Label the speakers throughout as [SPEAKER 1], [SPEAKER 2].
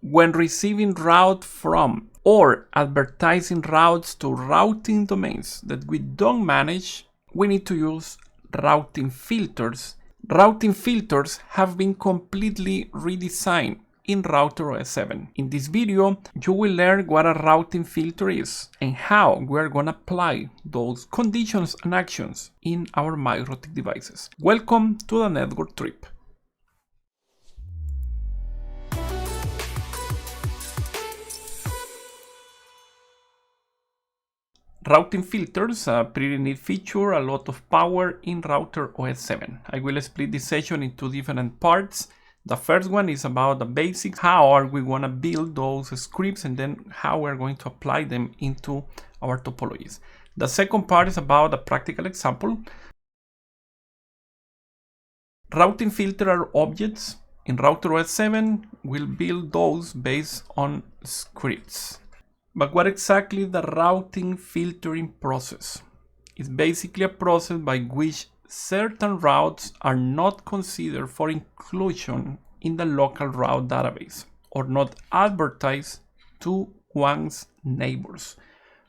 [SPEAKER 1] When receiving route from or advertising routes to routing domains that we don't manage, we need to use routing filters. Routing filters have been completely redesigned in RouterOS 7. In this video, you will learn what a routing filter is and how we're going to apply those conditions and actions in our Mikrotik devices. Welcome to the network trip. Routing filters, a pretty neat feature, a lot of power in RouterOS 7. I will split this session into different parts. The first one is about the basics. How are we going to build those scripts and then how we're going to apply them into our topologies. The second part is about a practical example. Routing filter are objects. In RouterOS 7, we'll build those based on scripts. But what exactly is the routing filtering process? It's basically a process by which certain routes are not considered for inclusion in the local route database or not advertised to one's neighbors.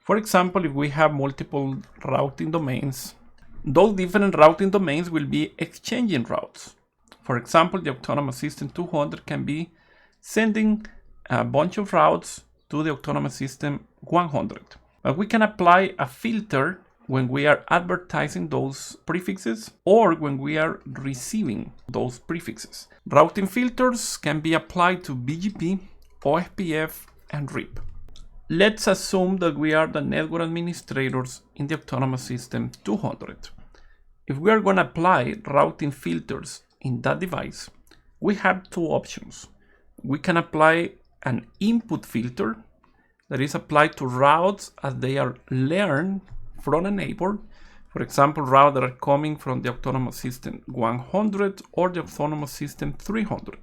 [SPEAKER 1] For example, if we have multiple routing domains, those different routing domains will be exchanging routes. For example, the Autonomous System 200 can be sending a bunch of routes to the Autonomous System 100. But we can apply a filter when we are advertising those prefixes or when we are receiving those prefixes. Routing filters can be applied to BGP, ospf, and RIP. Let's assume that we are the network administrators in the Autonomous System 200. If we are going to apply routing filters in that device, we have two options. We can apply an input filter that is applied to routes as they are learned from a neighbor. For example, routes that are coming from the Autonomous System 100 or the Autonomous System 300.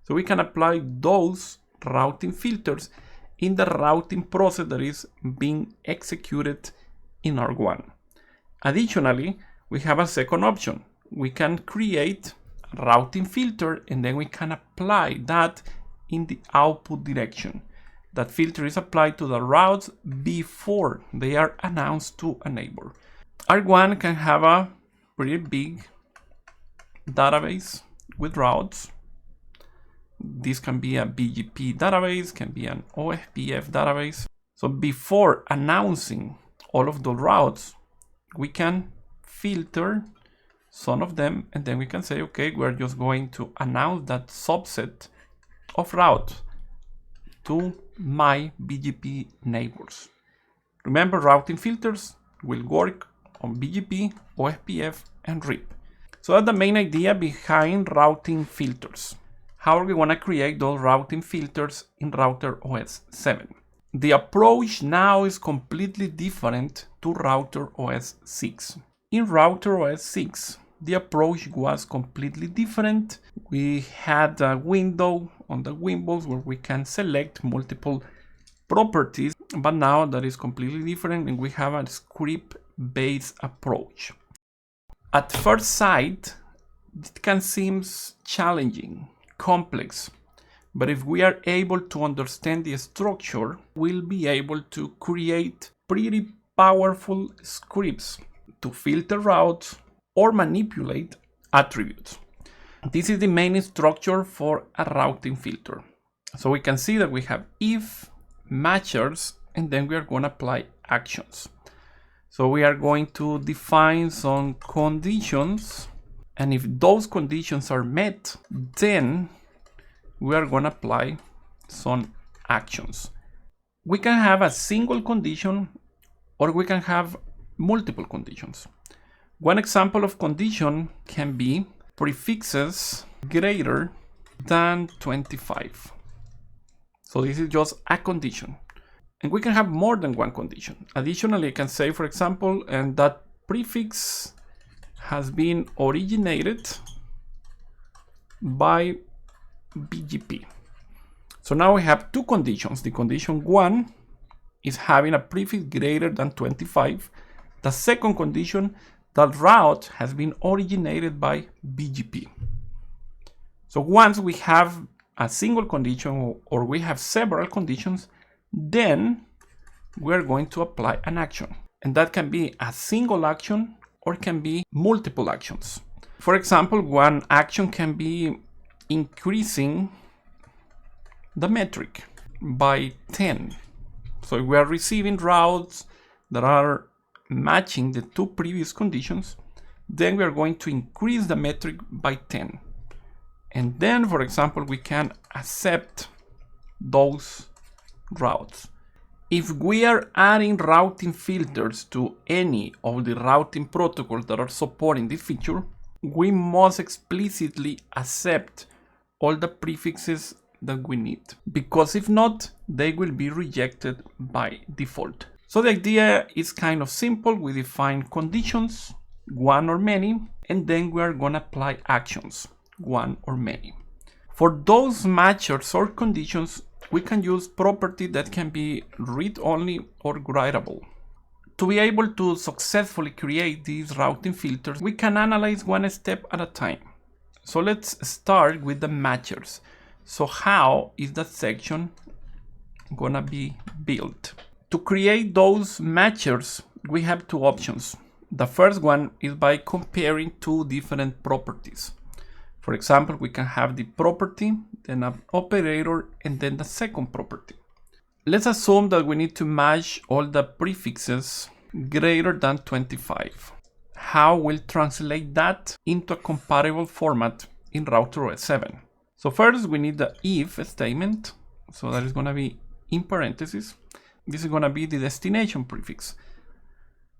[SPEAKER 1] So we can apply those routing filters in the routing process that is being executed in R1. Additionally, we have a second option. We can create a routing filter and then we can apply that in the output direction. That filter is applied to the routes before they are announced to a neighbor. R1 can have a pretty big database with routes. This can be a BGP database, can be an ospf database. So before announcing all of the routes, we can filter some of them and then we can say, okay, we're just going to announce that subset of route to my BGP neighbors. Remember, routing filters will work on BGP, ospf, and RIP. So that's the main idea behind routing filters. How are we going to create those routing filters in RouterOS 7? The approach now is completely different to RouterOS 6. In RouterOS 6, the approach was completely different. We had a window on the Windows where we can select multiple properties, but now that is completely different and we have a script-based approach. At first sight, it can seem challenging, complex, but if we are able to understand the structure, we'll be able to create pretty powerful scripts to filter routes or manipulate attributes. This is the main structure for a routing filter. So we can see that we have if, matchers, and then we are going to apply actions. So we are going to define some conditions, and if those conditions are met, then we are going to apply some actions. We can have a single condition or we can have multiple conditions. One example of condition can be prefixes greater than 25. So this is just a condition. And we can have more than one condition. Additionally, I can say, for example, and that prefix has been originated by BGP. So now we have two conditions. The condition 1 is having a prefix greater than 25. The second condition, that route has been originated by BGP. So once we have a single condition or we have several conditions, then we're going to apply an action. And that can be a single action or can be multiple actions. For example, one action can be increasing the metric by 10. So if we are receiving routes that are matching the two previous conditions, then we are going to increase the metric by 10. And then, for example, we can accept those routes. If we are adding routing filters to any of the routing protocols that are supporting this feature, we must explicitly accept all the prefixes that we need, because if not, they will be rejected by default. So the idea is kind of simple. We define conditions, one or many, and then we are going to apply actions, one or many. For those matchers or conditions, we can use property that can be read-only or writable. To be able to successfully create these routing filters, we can analyze one step at a time. So let's start with the matchers. So how is that section gonna be built? To create those matchers, we have two options. The first one is by comparing two different properties. For example, we can have the property, then an operator, and then the second property. Let's assume that we need to match all the prefixes greater than 25. How we'll translate that into a comparable format in RouterOS 7? So first we need the if statement. So that is going to be in parentheses. This is going to be the destination prefix.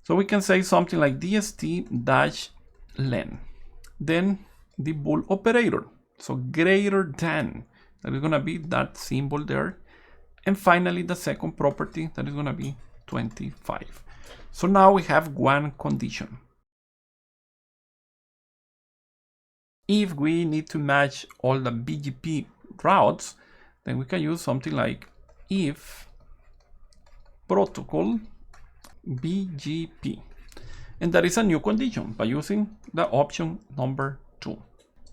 [SPEAKER 1] So we can say something like dst-len. Then the bool operator. So greater than. That is going to be that symbol there. And finally the second property, that is going to be 25. So now we have one condition. If we need to match all the BGP routes, then we can use something like if protocol BGP. And that is a new condition by using the option number 2.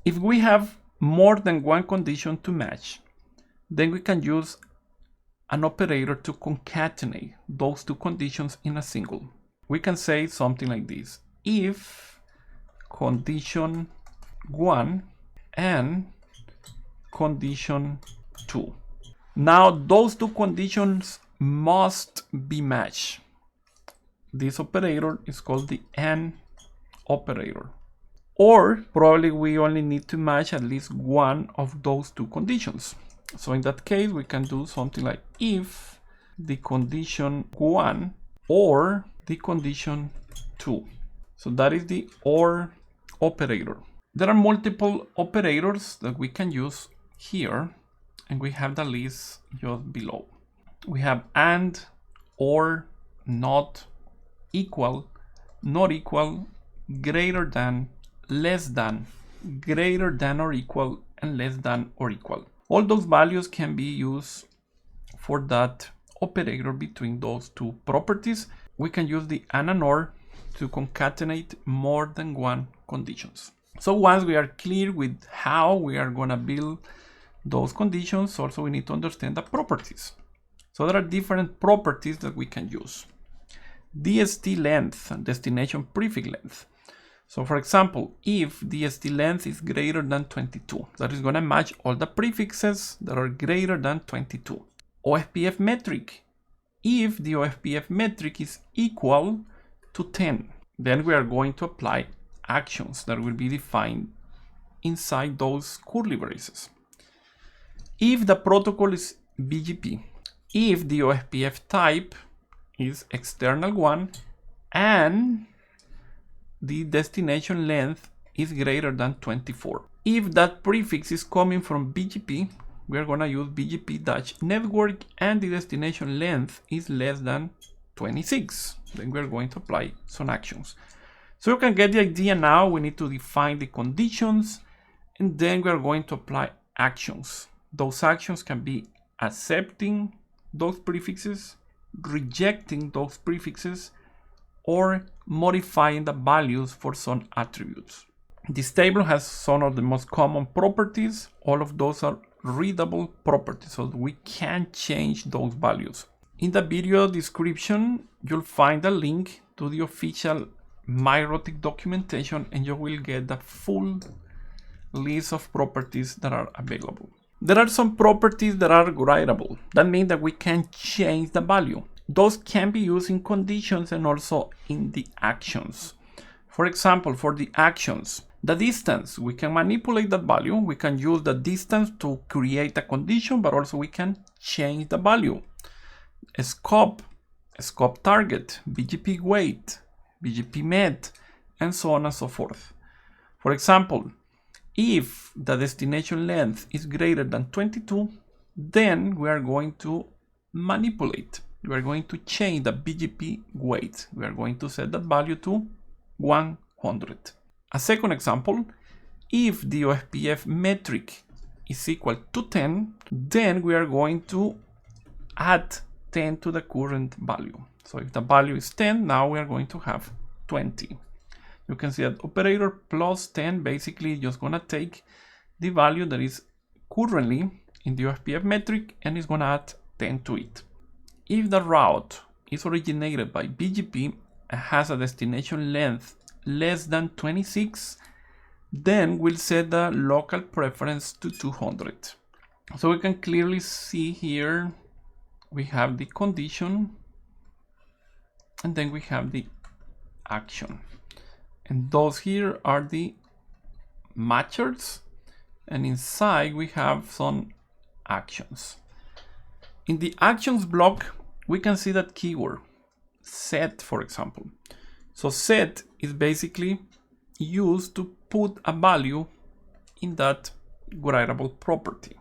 [SPEAKER 1] If we have more than one condition to match, then we can use an operator to concatenate those two conditions in a single. We can say something like this: if condition 1 and condition 2. Now those two conditions must be matched. This operator is called the AND operator. Or probably we only need to match at least one of those two conditions. So in that case, we can do something like if the condition 1 or the condition 2. So that is the OR operator. There are multiple operators that we can use here, and we have the list just below. We have AND, OR, NOT, equal, not equal, greater than, less than, greater than or equal, and less than or equal. All those values can be used for that operator between those two properties. We can use the AND and OR to concatenate more than one conditions. So once we are clear with how we are going to build those conditions, also we need to understand the properties. So there are different properties that we can use. DST length, destination prefix length. So for example, if DST length is greater than 22, that is going to match all the prefixes that are greater than 22. ospf metric. If the ospf metric is equal to 10, then we are going to apply actions that will be defined inside those curly braces. If the protocol is BGP, if the ospf type is external one, and the destination length is greater than 24. If that prefix is coming from BGP, we are going to use BGP-network and the destination length is less than 26. Then we are going to apply some actions. So you can get the idea now. We need to define the conditions and then we are going to apply actions. Those actions can be accepting those prefixes, rejecting those prefixes, or modifying the values for some attributes. This table has some of the most common properties. All of those are readable properties, so we can change those values. In the video description, you'll find a link to the official Mikrotik documentation, and you will get the full list of properties that are available. There are some properties that are writable. That means that we can change the value. Those can be used in conditions and also in the actions. For example, for the actions, the distance, we can manipulate that value. We can use the distance to create a condition, but also we can change the value. Scope target, BGP weight, BGP met, and so on and so forth. For example, if the destination length is greater than 22, then we are going to manipulate. We are going to change the BGP weight. We are going to set that value to 100. A second example, if the ospf metric is equal to 10, then we are going to add 10 to the current value. So if the value is 10, now we are going to have 20. You can see that operator plus 10 basically just gonna take the value that is currently in the ospf metric and is gonna add 10 to it. If the route is originated by BGP and has a destination length less than 26, then we'll set the local preference to 200. So we can clearly see here we have the condition and then we have the action. And those here are the matchers, and inside we have some actions. In the actions block, we can see that keyword, set, for example. So set is basically used to put a value in that writable property.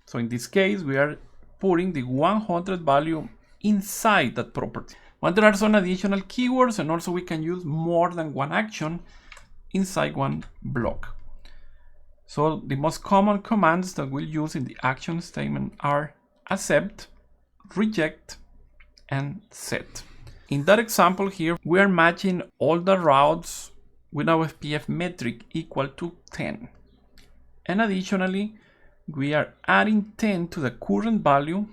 [SPEAKER 1] So in this case, we are putting the 100 value inside that property. But there are some additional keywords, and also we can use more than one action inside one block. So the most common commands that we'll use in the action statement are accept, reject, and set. In that example here, we are matching all the routes with our ospf metric equal to 10. And additionally, we are adding 10 to the current value,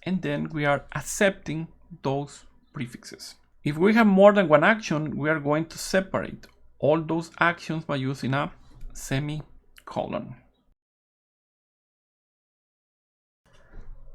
[SPEAKER 1] and then we are accepting those prefixes. If we have more than one action, we are going to separate all those actions by using a semicolon.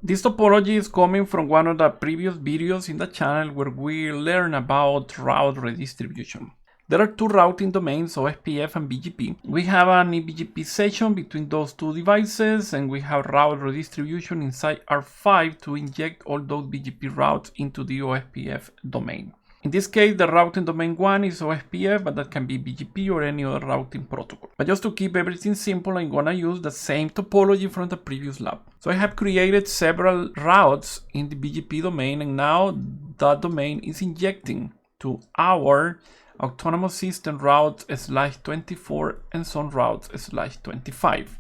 [SPEAKER 1] This topology is coming from one of the previous videos in the channel where we learn about route redistribution. There are two routing domains, ospf and BGP. We have an eBGP session between those two devices, and we have route redistribution inside R5 to inject all those BGP routes into the ospf domain. In this case, the routing domain 1 is ospf, but that can be BGP or any other routing protocol. But just to keep everything simple, I'm gonna use the same topology from the previous lab. So I have created several routes in the BGP domain, and now that domain is injecting to our autonomous system routes /24 and some routes /25.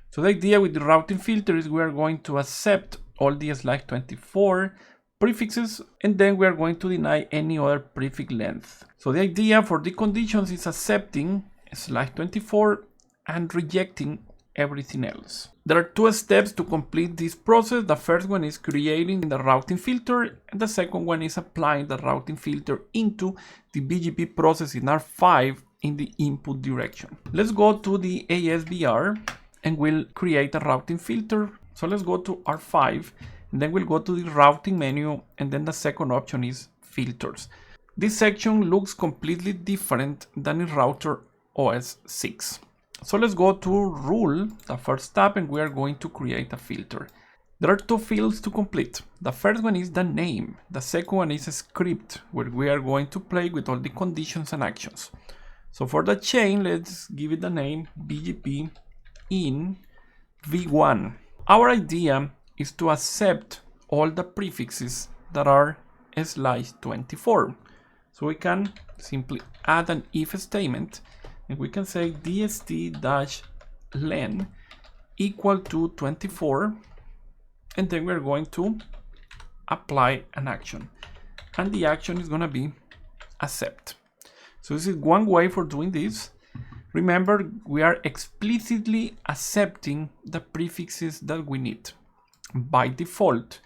[SPEAKER 1] So the idea with the routing filter is we are going to accept all the /24 prefixes, and then we are going to deny any other prefix length. So the idea for the conditions is accepting /24 and rejecting everything else. There are two steps to complete this process. The first one is creating the routing filter, and the second one is applying the routing filter into the BGP process in R5 in the input direction. Let's go to the ASVR and we'll create a routing filter. So let's go to R5, and then we'll go to the routing menu, and then the second option is filters. This section looks completely different than in RouterOS 6. So let's go to rule, the first tab, and we are going to create a filter. There are two fields to complete. The first one is the name. The second one is a script, where we are going to play with all the conditions and actions. So for the chain, let's give it the name BGP in V1. Our idea is to accept all the prefixes that are /24. So we can simply add an if statement, and we can say dst-len equal to 24, and then we're going to apply an action, and the action is going to be accept. So this is one way for doing this. Remember, we are explicitly accepting the prefixes that we need. By default,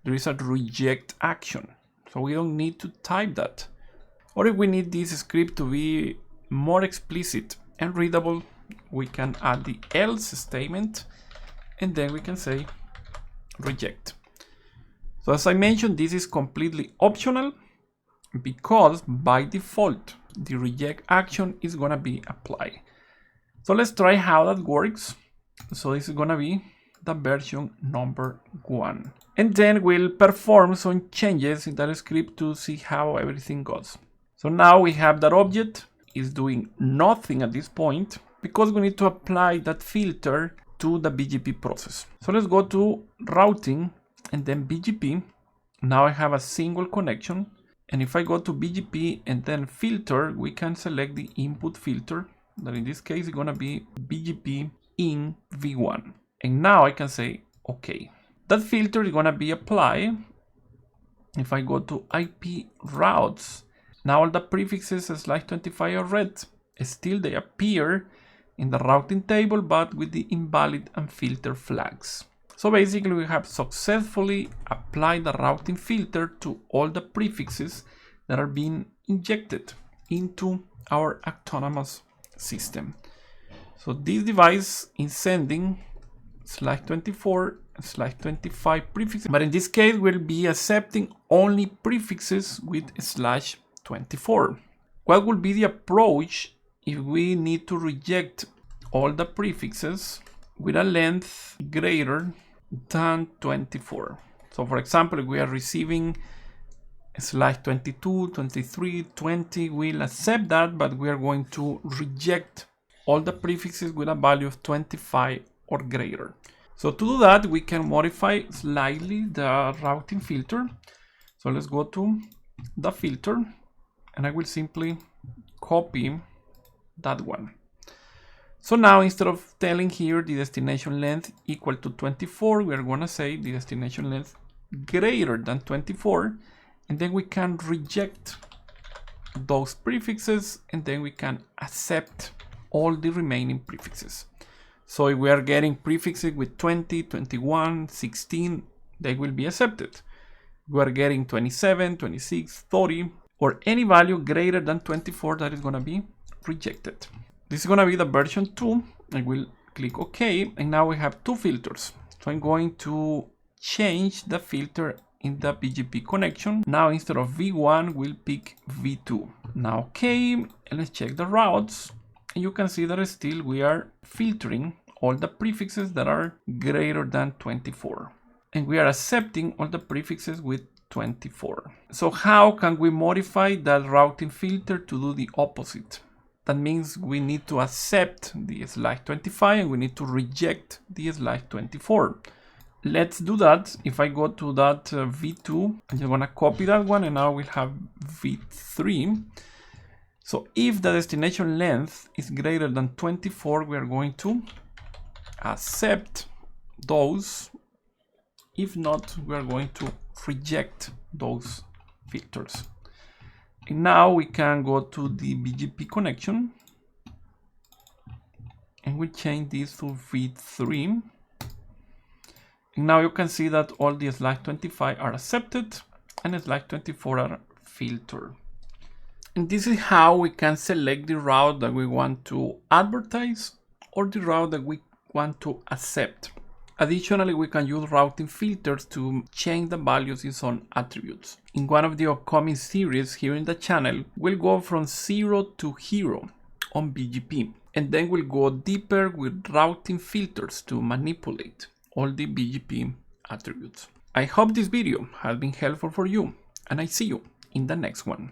[SPEAKER 1] there is a reject action, so we don't need to type that. Or if we need this script to be more explicit and readable, we can add the else statement, and then we can say reject. So as I mentioned, this is completely optional because by default, the reject action is gonna be applied. So let's try how that works. So this is gonna be the version number 1. And then we'll perform some changes in that script to see how everything goes. So now we have that object is doing nothing at this point because we need to apply that filter to the BGP process. So let's go to routing and then BGP. Now I have a single connection. And if I go to BGP and then filter, we can select the input filter. That in this case is gonna be BGP in V1. And now I can say, okay. That filter is gonna be applied. If I go to IP routes, now all the prefixes /25 are red. Still they appear in the routing table, but with the invalid and filter flags. So basically we have successfully applied the routing filter to all the prefixes that are being injected into our autonomous system. So this device is sending /24 and /25 prefixes, but in this case we'll be accepting only prefixes with /24. What will be the approach if we need to reject all the prefixes with a length greater than 24? So for example, if we are receiving /22, 23, 20, we'll accept that, but we are going to reject all the prefixes with a value of 25 or greater. So to do that, we can modify slightly the routing filter. So let's go to the filter and I will simply copy that one. So now instead of telling here the destination length equal to 24, we are going to say the destination length greater than 24, and then we can reject those prefixes and then we can accept all the remaining prefixes. So if we are getting prefixes with 20, 21, 16, they will be accepted. If we are getting 27, 26, 30, or any value greater than 24, that is going to be rejected. This is going to be the version 2. I will click OK, and now we have two filters. So I'm going to change the filter in the BGP connection. Now instead of V1, we'll pick V2. Now OK, and let's check the routes. And you can see that still we are filtering all the prefixes that are greater than 24. And we are accepting all the prefixes with 24. So how can we modify that routing filter to do the opposite? That means we need to accept the /25 and we need to reject the /24. Let's do that. If I go to that V2, I'm just gonna copy that one and now we'll have V3. So if the destination length is greater than 24, we are going to accept those. If not, we are going to reject those filters. And now we can go to the BGP connection and we change this to V3. And now you can see that all the /25 are accepted and /24 are filtered. And this is how we can select the route that we want to advertise or the route that we want to accept. Additionally, we can use routing filters to change the values in some attributes. In one of the upcoming series here in the channel, we'll go from 0 to hero on BGP, and then we'll go deeper with routing filters to manipulate all the BGP attributes. I hope this video has been helpful for you, and I see you in the next one.